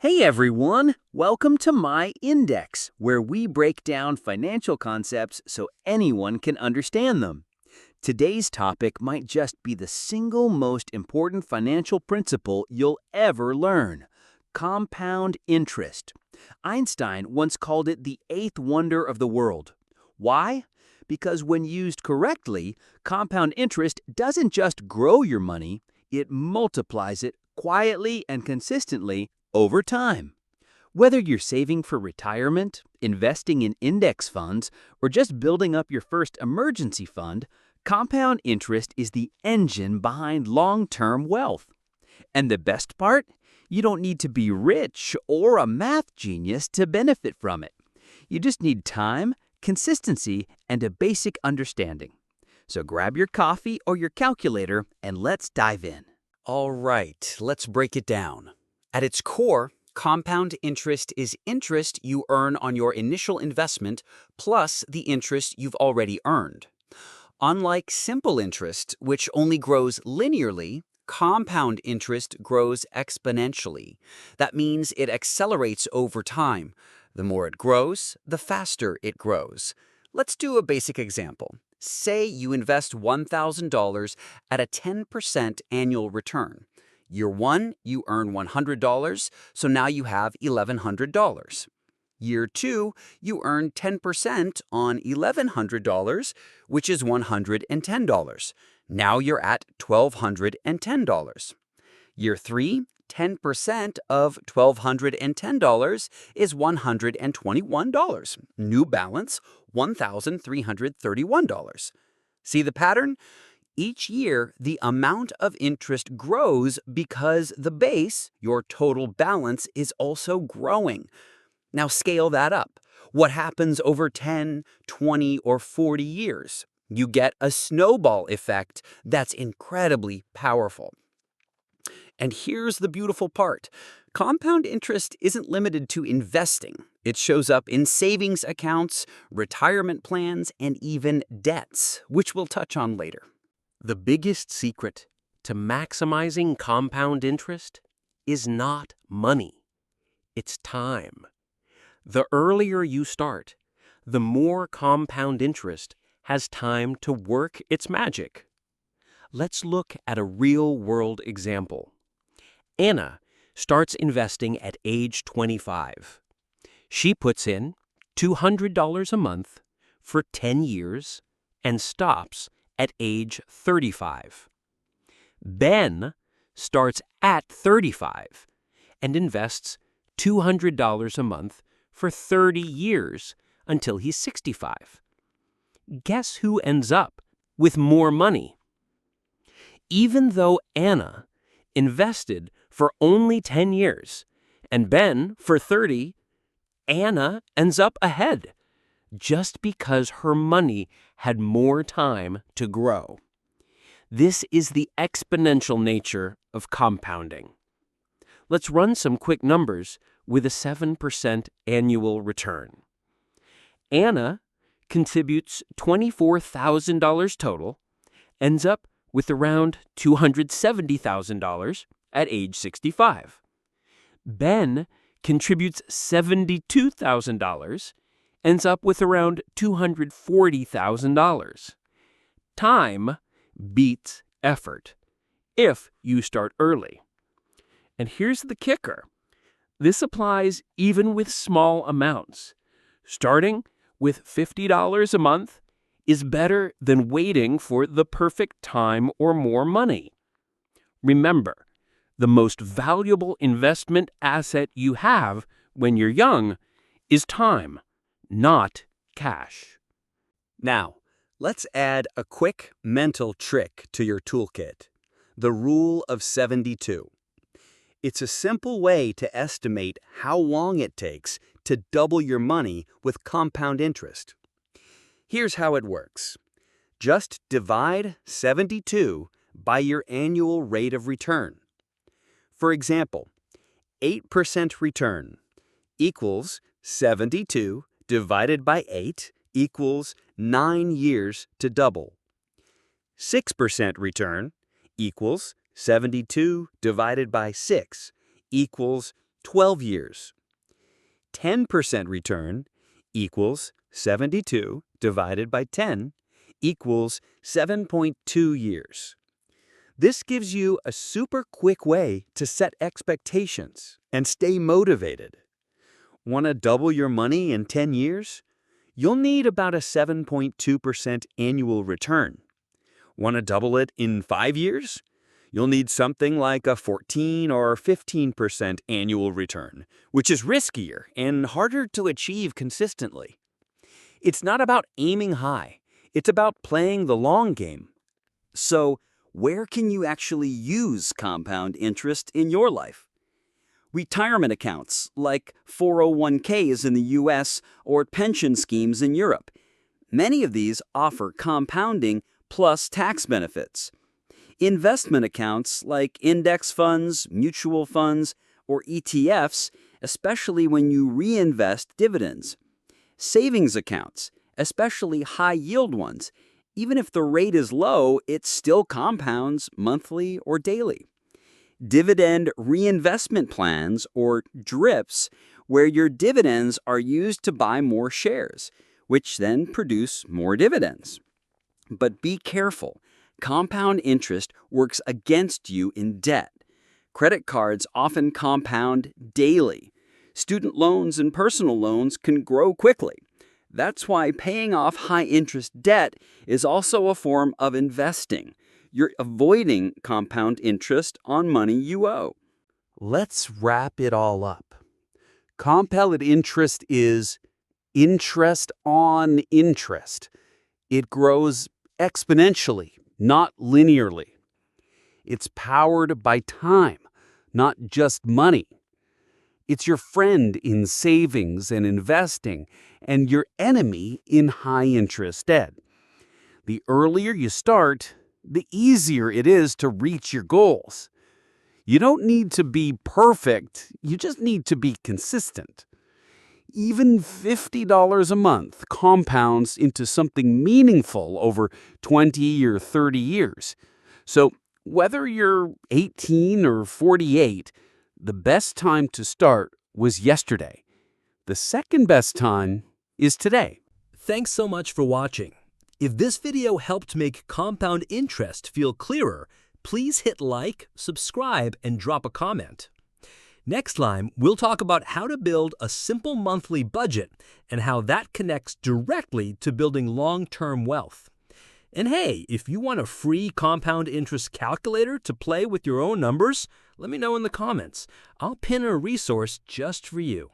Hey everyone, welcome to My Index, where we break down financial concepts so anyone can understand them. Today's topic might just be the single most important financial principle you'll ever learn: compound interest. Einstein once called it the eighth wonder of the world. Why? Because when used correctly, compound interest doesn't just grow your money, it multiplies it quietly and consistently over time. Whether you're saving for retirement, investing in index funds, or just building up your first emergency fund, compound interest is the engine behind long-term wealth. And the best part? You don't need to be rich or a math genius to benefit from it. You just need time, consistency, and a basic understanding. So grab your coffee or your calculator and let's dive in. All right, let's break it down. At its core, compound interest is interest you earn on your initial investment plus the interest you've already earned. Unlike simple interest, which only grows linearly, compound interest grows exponentially. That means it accelerates over time. The more it grows, the faster it grows. Let's do a basic example. Say you invest $1,000 at a 10% annual return. Year 1, you earn $100, so now you have $1,100. Year 2, you earn 10% on $1,100, which is $110. Now you're at $1,210. Year 3, 10% of $1,210 is $121. New balance, $1,331. See the pattern? Each year, the amount of interest grows because the base, your total balance, is also growing. Now scale that up. What happens over 10, 20, or 40 years? You get a snowball effect that's incredibly powerful. And here's the beautiful part. Compound interest isn't limited to investing. It shows up in savings accounts, retirement plans, and even debts, which we'll touch on later. The biggest secret to maximizing compound interest is not money. It's time. The earlier you start, the more compound interest has time to work its magic. Let's look at a real-world example. Anna starts investing at age 25. She puts in $200 a month for 10 years and stops at age 35. Ben starts at 35 and invests $200 a month for 30 years until he's 65. Guess who ends up with more money? Even though Anna invested for only 10 years and Ben for 30, Anna ends up ahead just because her money had more time to grow. This is the exponential nature of compounding. Let's run some quick numbers with a 7% annual return. Anna contributes $24,000 total, ends up with around $270,000 at age 65. Ben contributes $72,000, ends up with around $240,000. Time beats effort if you start early. And here's the kicker. This applies even with small amounts. Starting with $50 a month is better than waiting for the perfect time or more money. Remember, the most valuable investment asset you have when you're young is time, not cash. Now, let's add a quick mental trick to your toolkit: the Rule of 72. It's a simple way to estimate how long it takes to double your money with compound interest. Here's how it works. Just divide 72 by your annual rate of return. For example, 8% return equals 72 divided by 8 equals 9 years to double. 6% return equals 72 divided by 6 equals 12 years. 10% return equals 72 divided by 10 equals 7.2 years. This gives you a super quick way to set expectations and stay motivated. Want to double your money in 10 years? You'll need about a 7.2% annual return. Want to double it in 5 years? You'll need something like a 14 or 15% annual return, which is riskier and harder to achieve consistently. It's not about aiming high. It's about playing the long game. So, where can you actually use compound interest in your life? Retirement accounts, like 401ks in the US or pension schemes in Europe. Many of these offer compounding plus tax benefits. Investment accounts like index funds, mutual funds, or ETFs, especially when you reinvest dividends. Savings accounts, especially high-yield ones. Even if the rate is low, it still compounds monthly or daily. Dividend reinvestment plans, or DRIPs, where your dividends are used to buy more shares, which then produce more dividends. But be careful. Compound interest works against you in debt. Credit cards often compound daily. Student loans and personal loans can grow quickly. That's why paying off high-interest debt is also a form of investing. You're avoiding compound interest on money you owe. Let's wrap it all up. Compound interest is interest on interest. It grows exponentially, not linearly. It's powered by time, not just money. It's your friend in savings and investing, and your enemy in high-interest debt. The earlier you start, the easier it is to reach your goals. You don't need to be perfect, you just need to be consistent. Even $50 a month compounds into something meaningful over 20 or 30 years. So whether you're 18 or 48, the best time to start was yesterday. The second best time is today. Thanks so much for watching. If this video helped make compound interest feel clearer, please hit like, subscribe, and drop a comment. Next time, we'll talk about how to build a simple monthly budget and how that connects directly to building long-term wealth. And hey, if you want a free compound interest calculator to play with your own numbers, let me know in the comments. I'll pin a resource just for you.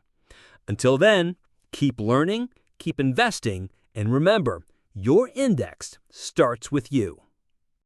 Until then, keep learning, keep investing, and remember, your index starts with you.